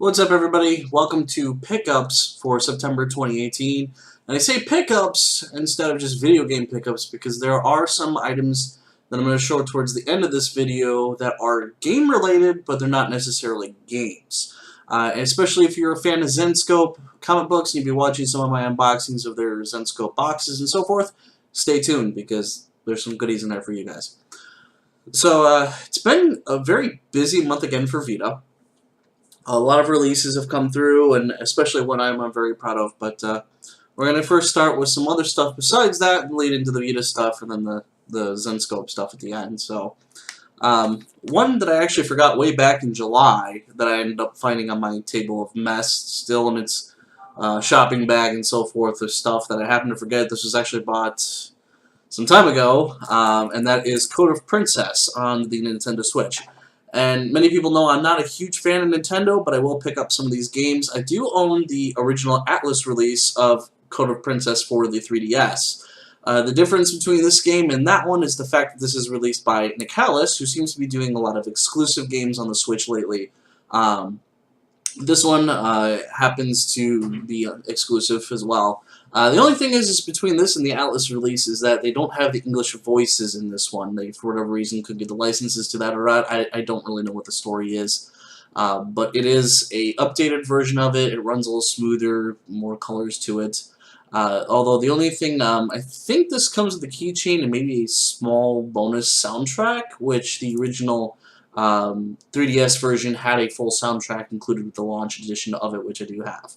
What's up, everybody? Welcome to Pickups for September 2018. And I say pickups instead of just video game pickups because there are some items that I'm going to show towards the end of this video that are game related, but they're not necessarily games. Especially if you're a fan of Zenscope comic books and you've been watching some of my unboxings of their Zenscope boxes and so forth, stay tuned because there's some goodies in there for you guys. So it's been a very busy month again for Vita. A lot of releases have come through, and especially one I'm very proud of. But we're going to first start with some other stuff besides that and lead into the Vita stuff and then the Zenscope stuff at the end. So one that I actually forgot way back in July that I ended up finding on my table of mess, still in its shopping bag and so forth, of stuff that I happened to forget. This was actually bought some time ago, and that is Code of Princess on the Nintendo Switch. And many people know I'm not a huge fan of Nintendo, but I will pick up some of these games. I do own the original Atlas release of Code of Princess for the 3DS. The difference between this game and that one is the fact that this is released by Nicalis, who seems to be doing a lot of exclusive games on the Switch lately. This one happens to be exclusive as well. The only thing is between this and the Atlas release is that they don't have the English voices in this one. They, for whatever reason, could get the licenses to that or not. I don't really know what the story is. But it is a updated version of it. It runs a little smoother, more colors to it. Although the only thing, I think this comes with a keychain and maybe a small bonus soundtrack, which the original 3DS version had a full soundtrack included with the launch edition of it, which I do have.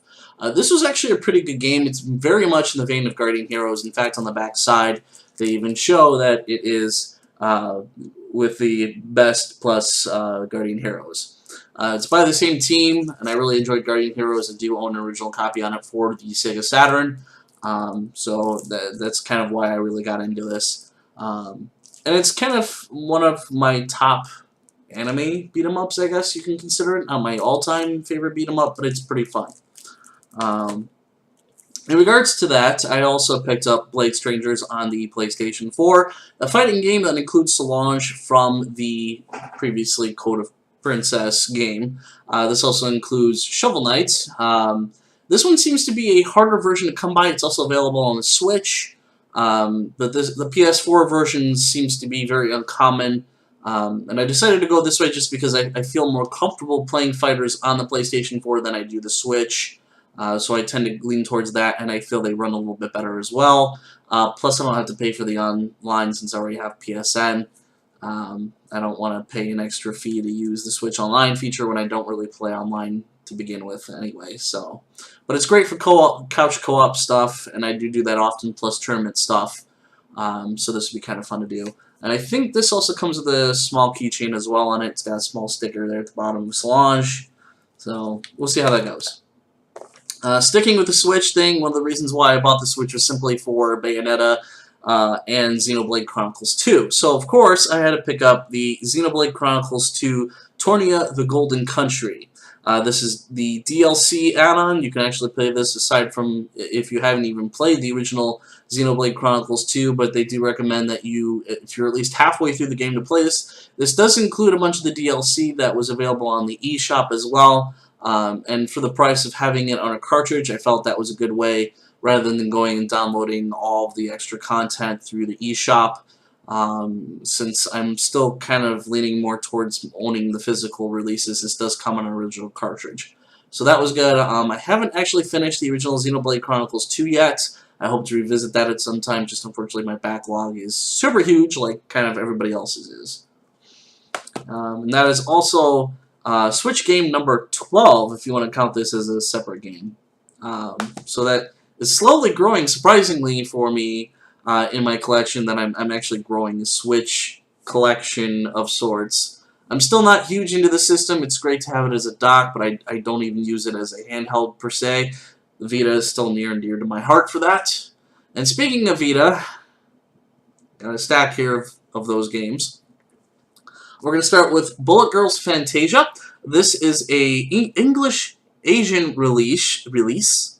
This was actually a pretty good game. It's very much in the vein of Guardian Heroes. In fact, on the back side, they even show that it is with the best plus Guardian Heroes. It's by the same team, and I really enjoyed Guardian Heroes. I do own an original copy on it for the Sega Saturn, so that's kind of why I really got into this. And it's kind of one of my top anime beat-em-ups, I guess you can consider it. Not my all-time favorite beat-em-up, but it's pretty fun. In regards to that, I also picked up Blade Strangers on the PlayStation 4, a fighting game that includes Solange from the previously Code of Princess game. This also includes Shovel Knight. This one seems to be a harder version to come by. It's also available on the Switch, but the PS4 version seems to be very uncommon. And I decided to go this way just because I feel more comfortable playing fighters on the PlayStation 4 than I do the Switch. So I tend to lean towards that, and I feel they run a little bit better as well. Plus, I don't have to pay for the online since I already have PSN. I don't want to pay an extra fee to use the Switch Online feature when I don't really play online to begin with anyway. So, but it's great for couch co-op stuff, and I do that often, plus tournament stuff. So this would be kind of fun to do. And I think this also comes with a small keychain as well on it. It's got a small sticker there at the bottom of Solange. So we'll see how that goes. Sticking with the Switch thing, one of the reasons why I bought the Switch was simply for Bayonetta and Xenoblade Chronicles 2. So of course I had to pick up the Xenoblade Chronicles 2 Tornia the Golden Country. This is the DLC add-on. You can actually play this aside from if you haven't even played the original Xenoblade Chronicles 2, but they do recommend that you, if you're at least halfway through the game, to play this. This does include a bunch of the DLC that was available on the eShop as well, and for the price of having it on a cartridge, I felt that was a good way, rather than going and downloading all of the extra content through the eShop. Since I'm still kind of leaning more towards owning the physical releases, this does come on an original cartridge. So that was good. I haven't actually finished the original Xenoblade Chronicles 2 yet. I hope to revisit that at some time, just unfortunately my backlog is super huge, like kind of everybody else's is. And that is also Switch game number 12, if you want to count this as a separate game. So that is slowly growing, surprisingly for me, in my collection, that I'm actually growing a Switch collection of sorts. I'm still not huge into the system. It's great to have it as a dock, but I don't even use it as a handheld per se. The Vita is still near and dear to my heart for that. And speaking of Vita, got a stack here of those games. We're going to start with Bullet Girls Fantasia. This is a English Asian release. This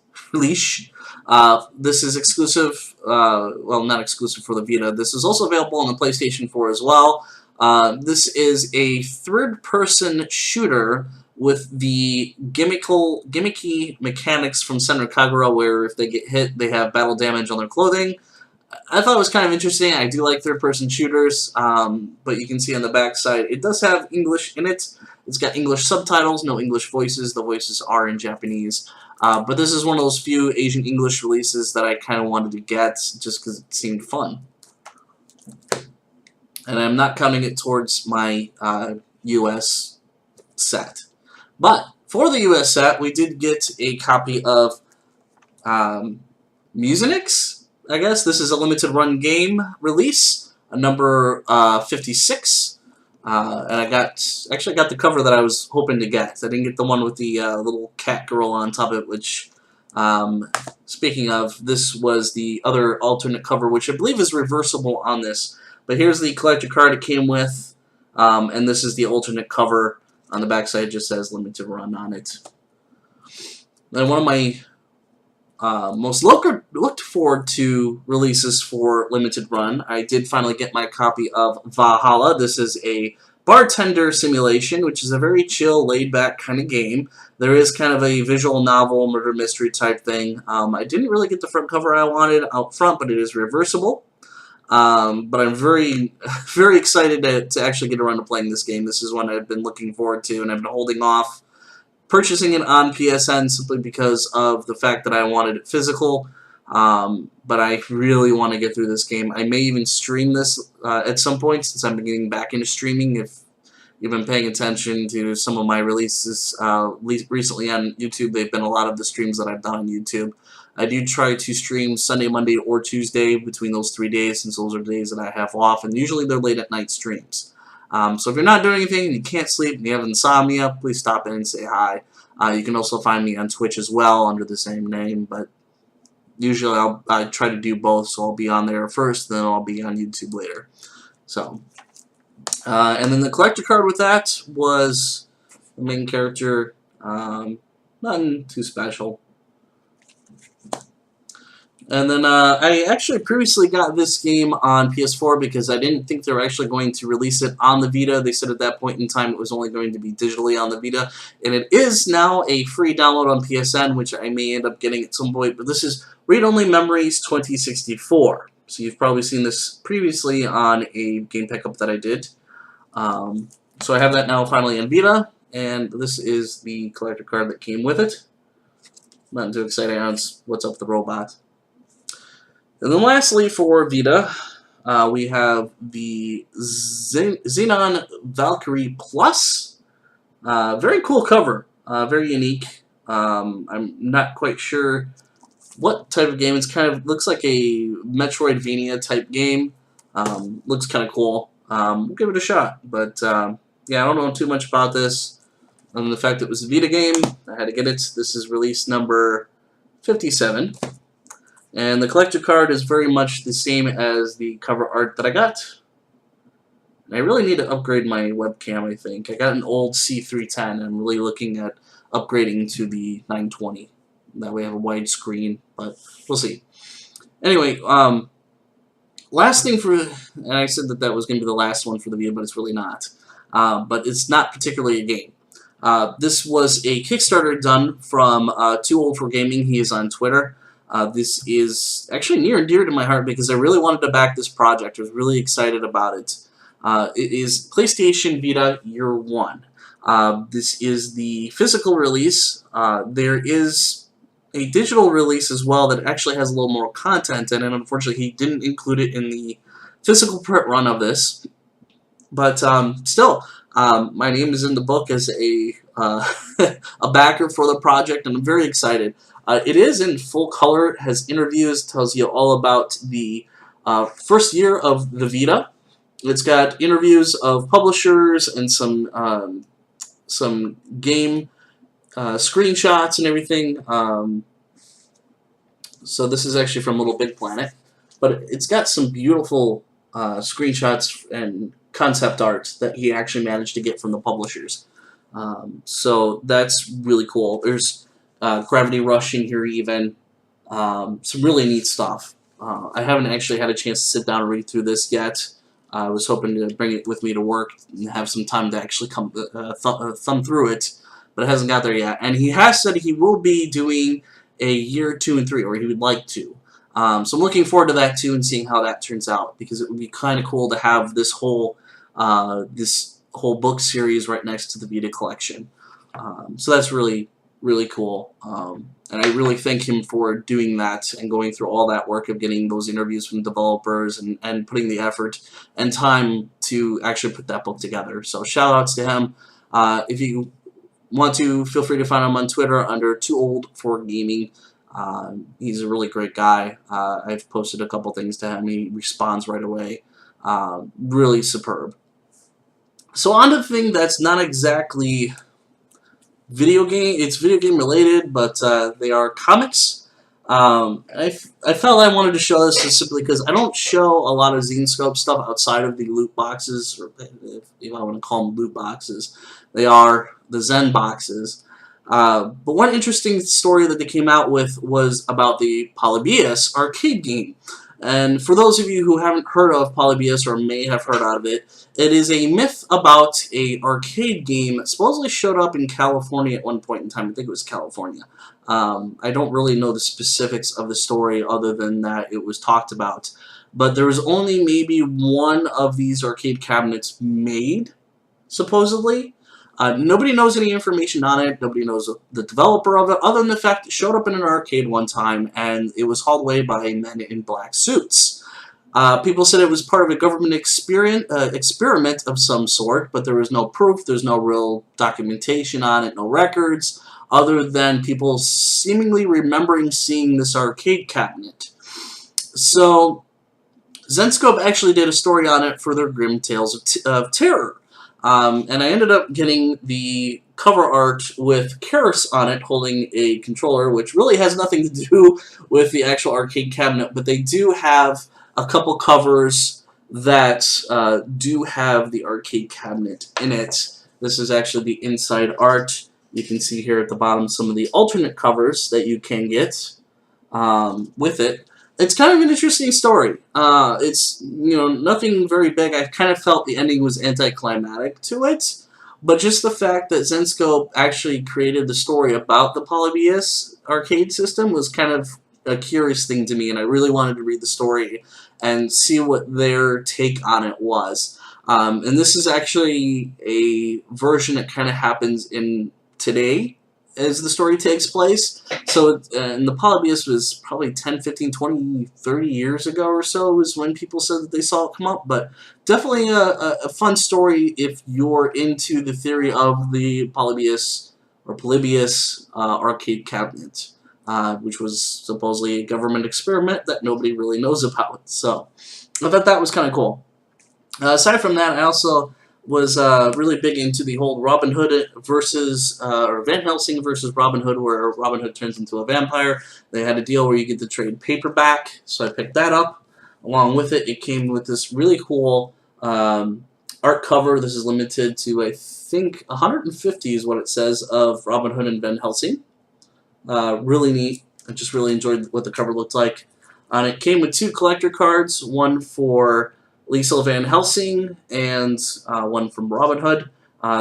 is exclusive, well, not exclusive for the Vita. This is also available on the PlayStation 4 as well. This is a third-person shooter with the gimmicky mechanics from Senran Kagura, where if they get hit, they have battle damage on their clothing. I thought it was kind of interesting. I do like third-person shooters, but you can see on the backside, it does have English in it. It's got English subtitles, no English voices. The voices are in Japanese. But this is one of those few Asian English releases that I kind of wanted to get just because it seemed fun. And I'm not counting it towards my US set. But for the US set, we did get a copy of Musinix, I guess. This is a limited run game release, number 56. And I got the cover that I was hoping to get. I didn't get the one with the little cat girl on top of it, which, speaking of, this was the other alternate cover, which I believe is reversible on this. But here's the collector card it came with, and this is the alternate cover. On the backside, it just says limited run on it. Then one of my most looked forward to releases for limited run, I did finally get my copy of Valhalla. This is a bartender simulation, which is a very chill, laid-back kind of game. There is kind of a visual novel, murder mystery type thing. I didn't really get the front cover I wanted out front, but it is reversible. But I'm very, very excited to actually get around to playing this game. This is one I've been looking forward to, and I've been holding off purchasing it on PSN simply because of the fact that I wanted it physical. But I really want to get through this game. I may even stream this at some point, since I'm getting back into streaming. If you've been paying attention to some of my releases recently on YouTube, they've been a lot of the streams that I've done on YouTube. I do try to stream Sunday, Monday, or Tuesday between those 3 days, since those are the days that I have off, and usually they're late at night streams. So if you're not doing anything, and you can't sleep, and you have insomnia, please stop in and say hi. You can also find me on Twitch as well under the same name, but usually I try to do both, so I'll be on there first, then I'll be on YouTube later. So, and then the collector card with that was the main character, nothing too special. And then I actually previously got this game on PS4 because I didn't think they were actually going to release it on the Vita. They said at that point in time it was only going to be digitally on the Vita. And it is now a free download on PSN, which I may end up getting at some point. But this is Read Only Memories 2064. So you've probably seen this previously on a game pickup that I did. So I have that now finally in Vita. And this is the collector card that came with it. Nothing too exciting on what's up with the robot. And then lastly, for Vita, we have the Xenon Valkyrie Plus. Very cool cover, very unique. I'm not quite sure what type of game. It's kind of looks like a Metroidvania type game. Looks kind of cool. We'll give it a shot. But yeah, I don't know too much about this. Other than the fact that it was a Vita game, I had to get it. This is release number 57. And the collector card is very much the same as the cover art that I got. And I really need to upgrade my webcam, I think. I got an old C310, and I'm really looking at upgrading to the 920. That way I have a wide screen, but we'll see. Anyway, last thing for... And I said that that was going to be the last one for the video, but it's really not. But it's not particularly a game. This was a Kickstarter done from Too Old for Gaming. He is on Twitter. This is actually near and dear to my heart because I really wanted to back this project. I was really excited about it. It is PlayStation Vita Year 1. This is the physical release. There is a digital release as well that actually has a little more content in it. Unfortunately, he didn't include it in the physical print run of this. But still, my name is in the book as a backer for the project, and I'm very excited. It is in full color, has interviews, tells you all about the first year of the Vita. It's got interviews of publishers and some game screenshots and everything. So this is actually from Little Big Planet. But it's got some beautiful screenshots and concept art that he actually managed to get from the publishers. So that's really cool. There's Gravity Rush in here even. Some really neat stuff. I haven't actually had a chance to sit down and read through this yet. I was hoping to bring it with me to work and have some time to actually thumb through it. but it hasn't got there yet. And he has said he will be doing a year 2 and 3, or he would like to. So I'm looking forward to that too and seeing how that turns out, because it would be kind of cool to have this whole book series right next to the Vita collection. So that's really cool. And I really thank him for doing that and going through all that work of getting those interviews from developers and putting the effort and time to actually put that book together. So shout outs to him. If you want to, feel free to find him on Twitter under Too Old for Gaming. He's a really great guy. I've posted a couple things to him. He responds right away. Really superb. So on to the thing that's not exactly video game. It's video game related, but they are comics. I felt I wanted to show this just simply because I don't show a lot of Zenescope stuff outside of the loot boxes, or if I want to call them loot boxes. They are the Zen boxes. But one interesting story that they came out with was about the Polybius arcade game. And for those of you who haven't heard of Polybius or may have heard of it, it is a myth about an arcade game that supposedly showed up in California at one point in time. I think it was California. I don't really know the specifics of the story other than that it was talked about. But there was only maybe one of these arcade cabinets made, supposedly. Nobody knows any information on it. Nobody knows the developer of it, other than the fact it showed up in an arcade one time, and it was hauled away by men in black suits. People said it was part of a government experiment of some sort, but there was no proof. There's no real documentation on it, no records, other than people seemingly remembering seeing this arcade cabinet. So, Zenescope actually did a story on it for their Grim Tales of Terror. And I ended up getting the cover art with Karis on it holding a controller, which really has nothing to do with the actual arcade cabinet, but they do have a couple covers that do have the arcade cabinet in it. This is actually the inside art. You can see here at the bottom some of the alternate covers that you can get with it. It's kind of an interesting story. It's, nothing very big. I kind of felt the ending was anticlimactic to it, but just the fact that Zenescope actually created the story about the Polybius arcade system was kind of a curious thing to me, and I really wanted to read the story and see what their take on it was. And this is actually a version that kind of happens in today as the story takes place. So, and the Polybius was probably 10, 15, 20, 30 years ago or so was when people said that they saw it come up. But definitely a fun story if you're into the theory of the Polybius arcade cabinet, which was supposedly a government experiment that nobody really knows about. So I thought that was kind of cool. Aside from that, I also was really big into the whole Robin Hood versus, or Van Helsing versus Robin Hood, where Robin Hood turns into a vampire. They had a deal where you get to trade paperback, so I picked that up. Along with it, it came with this really cool art cover. This is limited to, I think, 150 is what it says, of Robin Hood and Van Helsing. Really neat. I just really enjoyed what the cover looked like. And it came with 2 collector cards, one for Liesl Van Helsing and one from Robin Hood.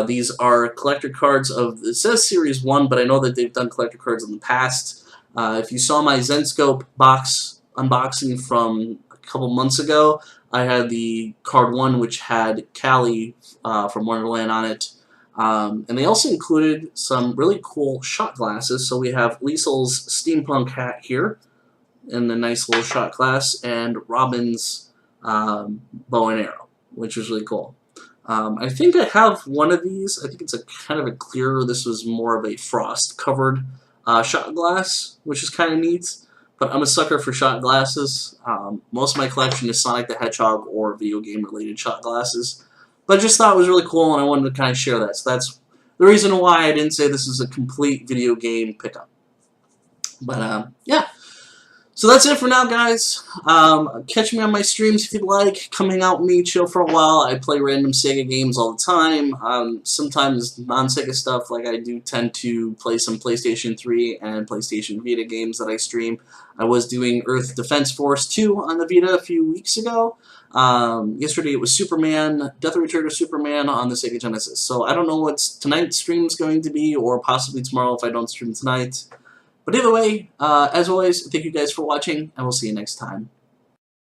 These are collector cards of, it says Series 1, but I know that they've done collector cards in the past. If you saw my Zenescope box unboxing from a couple months ago, I had the card 1, which had Callie from Wonderland on it. And they also included some really cool shot glasses. So we have Liesl's steampunk hat here in the nice little shot glass, and Robin's bow and arrow, which was really cool. I think I have one of these. I think it's a kind of a clearer. This was more of a frost covered shot glass, which is kind of neat. But I'm a sucker for shot glasses. Most of my collection is Sonic the Hedgehog or video game related shot glasses. But I just thought it was really cool, and I wanted to kind of share that. So that's the reason why I didn't say this is a complete video game pickup. But yeah. So that's it for now, guys. Catch me on my streams if you'd like. Come hang out with me, chill for a while. I play random Sega games all the time. Sometimes non-Sega stuff, like I do tend to play some PlayStation 3 and PlayStation Vita games that I stream. I was doing Earth Defense Force 2 on the Vita a few weeks ago. Yesterday it was Superman, Death or Return of Superman on the Sega Genesis. So I don't know what tonight's stream is going to be, or possibly tomorrow if I don't stream tonight. But either way, as always, thank you guys for watching, and we'll see you next time.